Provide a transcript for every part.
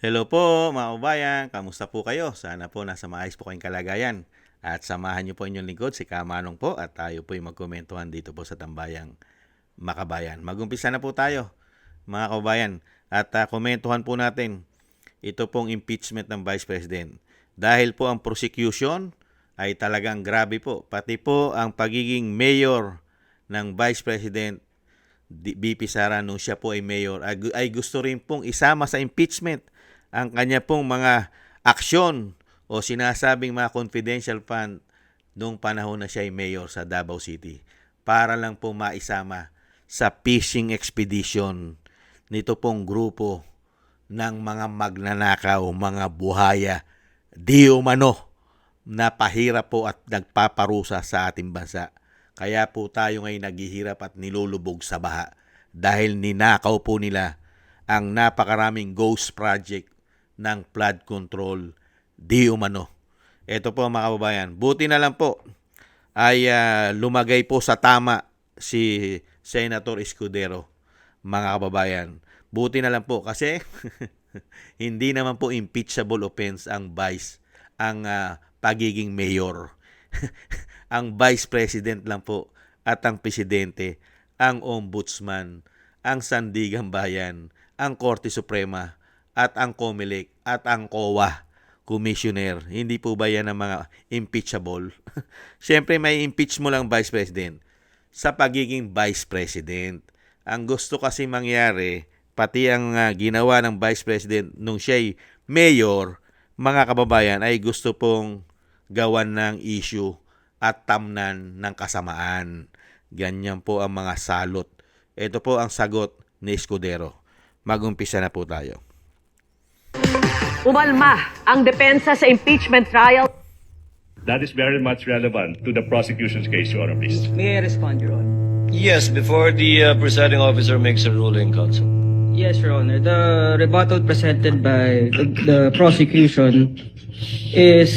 Hello po mga kabayan, kamusta po kayo? Sana po nasa maayos po kayong kalagayan. At samahan niyo po inyong lingkod, si Kamanong po, at tayo po yung magkomentuhan dito po sa Tambayang Makabayan. Magumpisa na po tayo mga kabayan at komentuhan po natin ito pong impeachment ng Vice President. Dahil po ang prosecution ay talagang grabe po. Pati po ang pagiging mayor ng Vice President BP Sara nung siya po ay mayor ay gusto rin pong isama sa impeachment ang kanya pong mga aksyon o sinasabing mga confidential fund nung panahon na siya ay mayor sa Davao City para lang po maisama sa fishing expedition nito pong grupo ng mga magnanakaw, mga buhaya, di umano na pahirap po at nagpaparusa sa ating bansa. Kaya po tayo ngayon naghihirap at nilulubog sa baha dahil ninakaw po nila ang napakaraming ghost project ng flood control di umano. Ito po mga kababayan, buti na lang po ay lumagay po sa tama si Senator Escudero, mga kababayan. Buti na lang po kasi hindi naman po impeachable offense ang pagiging mayor. Ang vice president lang po at ang presidente, ang ombudsman, ang Sandigang Bayan, ang Korte Suprema, at ang COMELEC, at ang COA, commissioner. Hindi po ba yan ang mga impeachable? Siyempre may impeach mo lang vice president sa pagiging vice president. Ang gusto kasi mangyari, pati ang ginawa ng vice president nung siya'y mayor, mga kababayan, ay gusto pong gawan ng issue at tamnan ng kasamaan. Ganyan po ang mga salot. Ito po ang sagot ni Escudero. Mag-umpisa na po tayo. Umalma ang depensa sa impeachment trial. That is very much relevant to the prosecution's case, Your Honor, please. May I respond, Your Honor? Yes, before the presiding officer makes a ruling, Counsel. Yes, Your Honor. The rebuttal presented by the prosecution is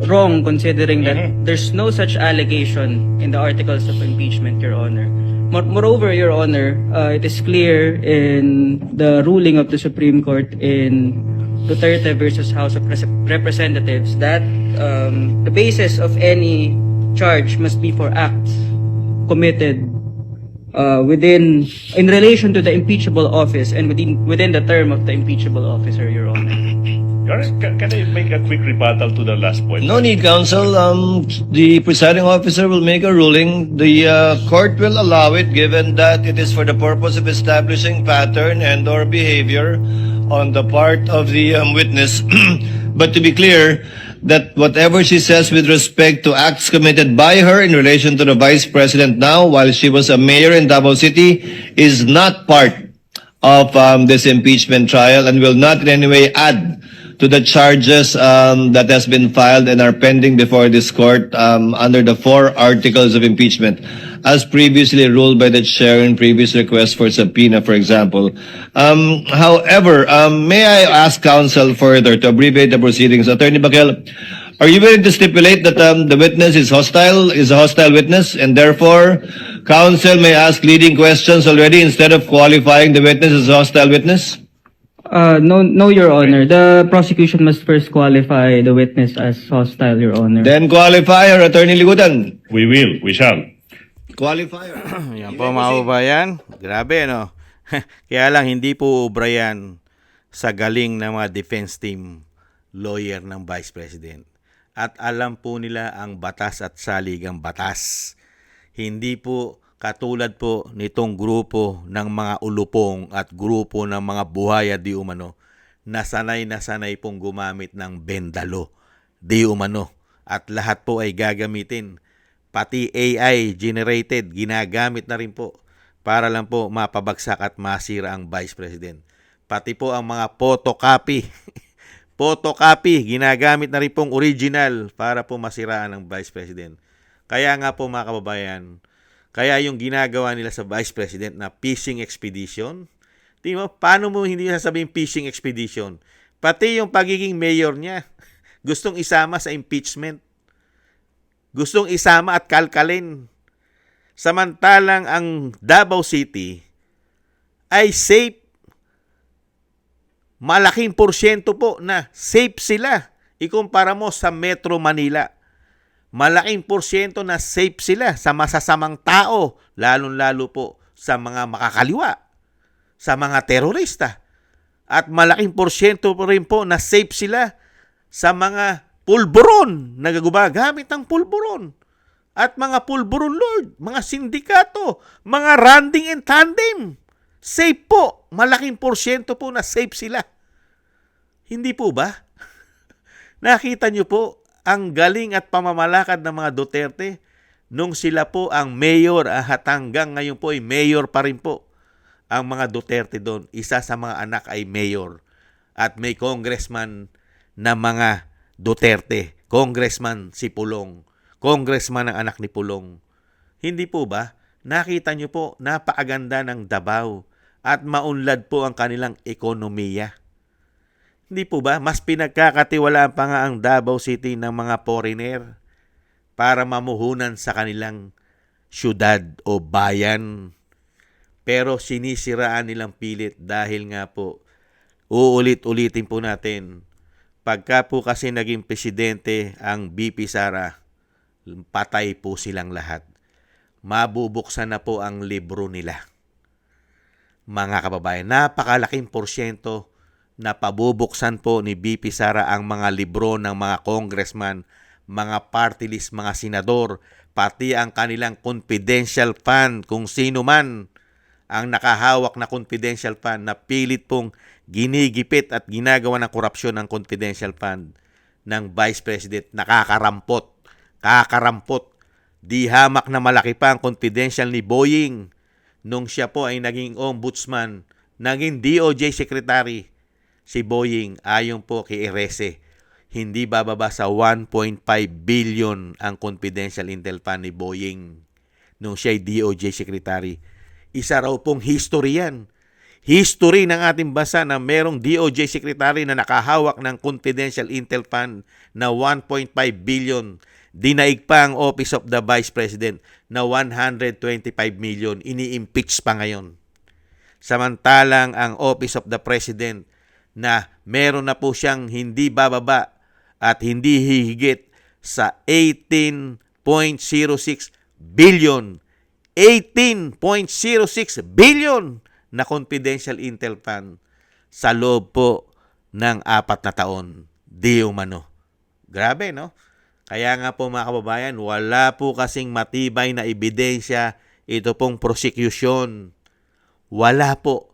wrong considering that there's no such allegation in the articles of impeachment, Your Honor. Moreover, Your Honor, it is clear in the ruling of the Supreme Court in Duterte versus House of Representatives that the basis of any charge must be for acts committed in relation to the impeachable office and within the term of the impeachable officer, Your Honor. Your Honor, can I make a quick rebuttal to the last point? No need, Counsel. The presiding officer will make a ruling. The court will allow it given that it is for the purpose of establishing pattern and or behavior on the part of the witness. But to be clear, that whatever she says with respect to acts committed by her in relation to the Vice President now while she was a mayor in Davao City is not part of this impeachment trial and will not in any way add to the charges that has been filed and are pending before this court under the 4 articles of impeachment, as previously ruled by the chair in previous requests for subpoena, for example. However, may I ask counsel further to abbreviate the proceedings? Attorney Bakel, are you willing to stipulate that the witness is a hostile witness, and therefore counsel may ask leading questions already instead of qualifying the witness as a hostile witness? No, Your Honor. The prosecution must first qualify the witness as hostile, Your Honor. Then qualify her, Attorney Ligutan. We shall. Qualify her. Yan po mga kababayan. Grabe, no? Kaya lang hindi po ubra yan sa galing ng mga defense team lawyer ng Vice President. At alam po nila ang batas at saligang batas. Hindi po katulad po nitong grupo ng mga ulupong at grupo ng mga buhaya di umano na sanay pong gumamit ng bendalo di umano. At lahat po ay gagamitin. Pati AI generated, ginagamit na rin po para lang po mapabagsak at masira ang Vice President. Pati po ang mga photocopy. Photocopy, ginagamit na rin pong original para po masiraan ang Vice President. Kaya nga po mga kababayan, kaya yung ginagawa nila sa Vice President na fishing expedition, tingnan mo, paano mo hindi sasabihin fishing expedition? Pati yung pagiging mayor niya, gustong isama sa impeachment. Gustong isama at kalkalin. Samantalang ang Davao City ay safe. malaking porsyento po na safe sila. Ikumpara mo sa Metro Manila. Malaking porsyento na safe sila sa masasamang tao, lalong-lalo po sa mga makakaliwa, sa mga terorista. At malaking porsyento po rin po na safe sila sa mga pulburon, nagagamit ng pulburon. At mga pulburon lord, mga sindikato, mga randing and tandem. Safe po, malaking porsyento po na safe sila. Hindi po ba? Nakita niyo po ang galing at pamamalakad ng mga Duterte nung sila po ang mayor at hanggang ngayon po ay mayor pa rin po ang mga Duterte doon. Isa sa mga anak ay mayor at may congressman na mga Duterte. Congressman si Pulong. Congressman ang anak ni Pulong. Hindi po ba? Nakita niyo po, napakaganda ng Davao at maunlad po ang kanilang ekonomiya. Hindi po ba? Mas pinagkakatiwalaan pa nga ang Davao City ng mga foreigner para mamuhunan sa kanilang syudad o bayan. Pero sinisiraan nilang pilit dahil nga po, uulit-ulitin po natin, pagka po kasi naging presidente ang BP Sara, patay po silang lahat. Mabubuksan na po ang libro nila. Mga kababayan, napakalaking porsyento na pabubuksan po ni BP Sara ang mga libro ng mga congressman, mga party list, mga senador, pati ang kanilang confidential fund, kung sino man ang nakahawak na confidential fund na pilit pong ginigipit at ginagawa ng korupsyon ng confidential fund ng Vice President, nakakarampot, di hamak na malaki pa ang confidential ni Boying nung siya po ay naging ombudsman, naging DOJ secretary. Si Boying, ayon po kay Erese, hindi bababa sa 1.5 billion ang confidential intel fund ni Boying nung siya ay DOJ secretary. Isa raw pong history yan. History ng ating bansa na merong DOJ secretary na nakahawak ng confidential intel fund na 1.5 billion. Dinaig pa ang Office of the Vice President na 125 million. Ini-impeach pa ngayon. Samantalang ang Office of the President na meron na po siyang hindi bababa at hindi hihigit sa 18.06 billion. 18.06 billion na confidential intel fund sa loob po ng 4 na taon. Di umano. Grabe, no? Kaya nga po mga kababayan, wala po kasing matibay na ebidensya ito pong prosecution. Wala po.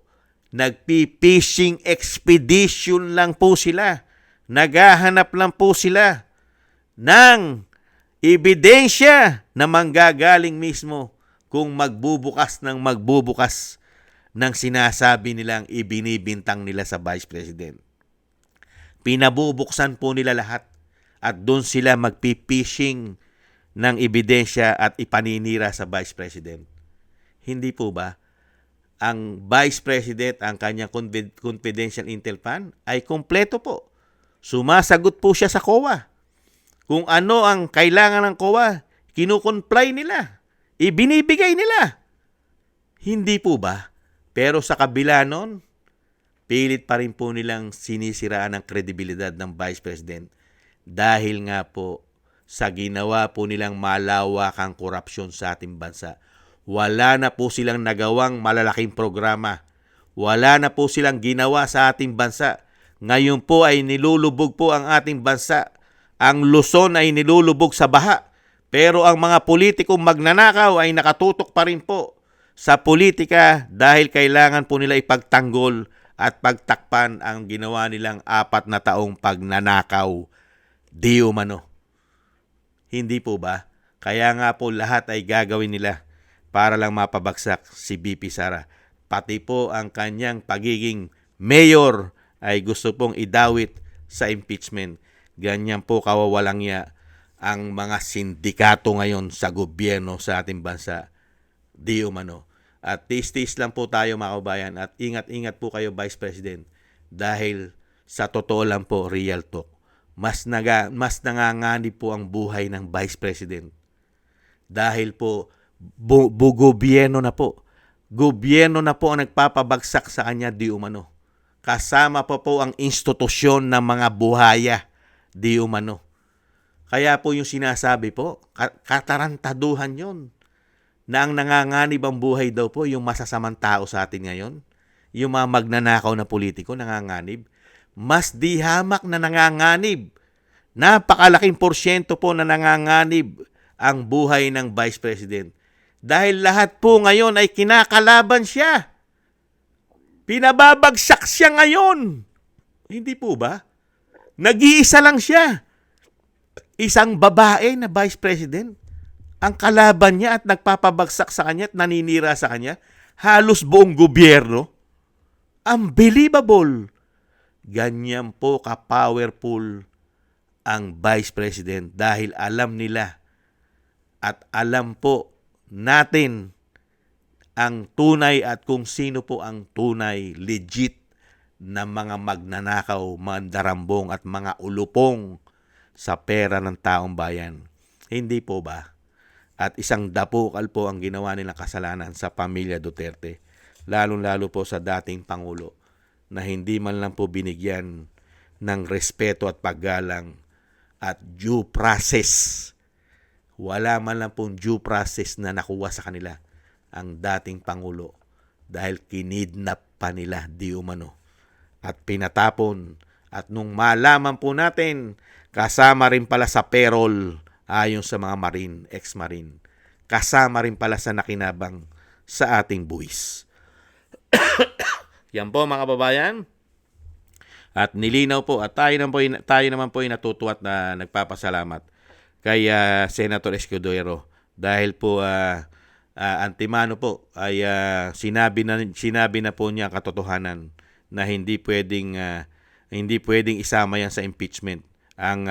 Nagpi-fishing expedition lang po sila. Naghahanap lang po sila ng ebidensya na manggagaling mismo kung magbubukas ng sinasabi nilang ibinibintang nila sa Vice President. Pinabubuksan po nila lahat at doon sila magpi-fishing ng ebidensya at ipaninira sa Vice President. Hindi po ba? Ang Vice President, ang kanyang confidential intel fund ay kompleto po. Sumasagot po siya sa COA. Kung ano ang kailangan ng COA, kinukomply nila. Ibinibigay nila. Hindi po ba? Pero sa kabila nun, pilit pa rin po nilang sinisiraan ang kredibilidad ng Vice President dahil nga po sa ginawa po nilang malawakang korupsyon sa ating bansa. Wala na po silang nagawang malalaking programa. Wala na po silang ginawa sa ating bansa. Ngayon po ay nilulubog po ang ating bansa. Ang Luzon ay nilulubog sa baha. Pero ang mga politikong magnanakaw ay nakatutok pa rin po sa politika dahil kailangan po nila ipagtanggol at pagtakpan ang ginawa nilang 4 na taong pagnanakaw. Di umano. Hindi po ba? Kaya nga po lahat ay gagawin nila para lang mapabagsak si BP Sara. Pati po ang kanyang pagiging mayor ay gusto pong idawit sa impeachment. Ganyan po kawawalang niya ang mga sindikato ngayon sa gobyerno sa ating bansa. Di umano. At tis-tis lang po tayo mga kabayan at ingat-ingat po kayo Vice President dahil sa totoo lang po real talk. Mas nanganganib po ang buhay ng Vice President. Dahil po gobyerno na po. Gobyerno na po ang nagpapabagsak sa kanya di umano. kasama po ang institusyon ng mga buhaya di umano. Kaya po yung sinasabi po, katarantaduhan yon na ang nanganganib ang buhay daw po yung masasamang tao sa atin ngayon. Yung mga magnanakaw na politiko nanganganib. Mas di hamak na nanganganib. Napakalaking porsyento po na nanganganib ang buhay ng Vice President. Dahil lahat po ngayon ay kinakalaban siya. Pinababagsak siya ngayon. Hindi po ba? Nag-iisa lang siya. Isang babae na Vice President. Ang kalaban niya at nagpapabagsak sa kanya at naninira sa kanya, halos buong gobyerno. Unbelievable. Ganyan po ka-powerful ang Vice President dahil alam nila at alam po natin ang tunay at kung sino po ang tunay, legit na mga magnanakaw, mandarambong at mga ulupong sa pera ng taong bayan. Hindi po ba? At isang dapukal po ang ginawa nilang kasalanan sa pamilya Duterte. Lalong-lalo po sa dating Pangulo na hindi man lang po binigyan ng respeto at paggalang at due process. Wala man lang pong due process na nakuha sa kanila ang dating Pangulo dahil kinidnap pa nila di umano at pinatapon. At nung malaman po natin, kasama rin pala sa payroll ayon sa mga Marine, ex-Marine. Kasama rin pala sa nakinabang sa ating buwis. Yan po mga kababayan. At nilinaw po at tayo naman po ay natutuwa at na nagpapasalamat kay Senator Escudero dahil po antimano po ay sinabi na po niya katotohanan na hindi pwedeng isama yan sa impeachment ang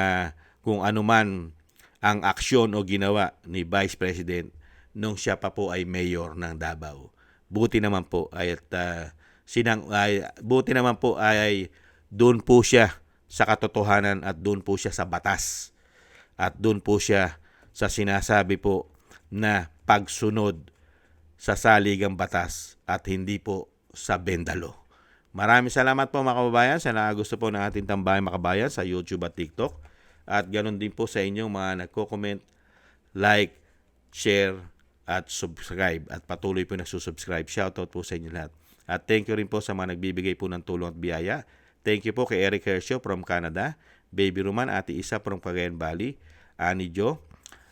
kung anuman ang aksyon o ginawa ni Vice President nung siya pa po ay mayor ng Davao. Buti naman po ay doon po siya sa katotohanan at doon po siya sa batas. At doon po siya sa sinasabi po na pagsunod sa saligang batas at hindi po sa bendalo. Maraming salamat po mga kababayan sa gusto po ng ating Tambayang Makabayan sa YouTube at TikTok. At ganoon din po sa inyong mga nagko-comment, like, share, at subscribe. At patuloy po nagsusubscribe. Shoutout po sa inyo lahat. At thank you rin po sa mga nagbibigay po ng tulong at biyaya. Thank you po kay Eric Hershio from Canada, Baby Roman, Ate Isa from Cagayan Valley, Ani Jo,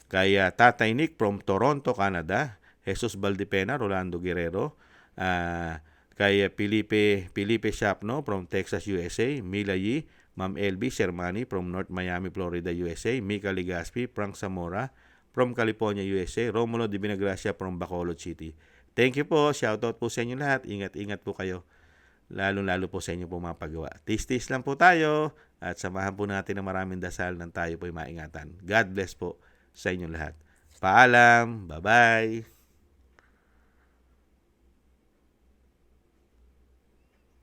kay Tatay Nick from Toronto, Canada, Jesus Valdepena, Rolando Guerrero, kay Felipe Shapno from Texas, USA, Mila Yi, Ma'am LB Shermani from North Miami, Florida, USA, Mika Ligaspi, Frank Zamora from California, USA, Romulo Di Binagracia from Bacolod City. Thank you po. Shoutout po sa inyo lahat. Ingat-ingat po kayo. Lalo-lalo po sa inyo po mga paggawa. Tis-tis lang po tayo at samahan po natin ng maraming dasal nang tayo po ay maingatan. God bless po sa inyo lahat. Paalam. Bye-bye.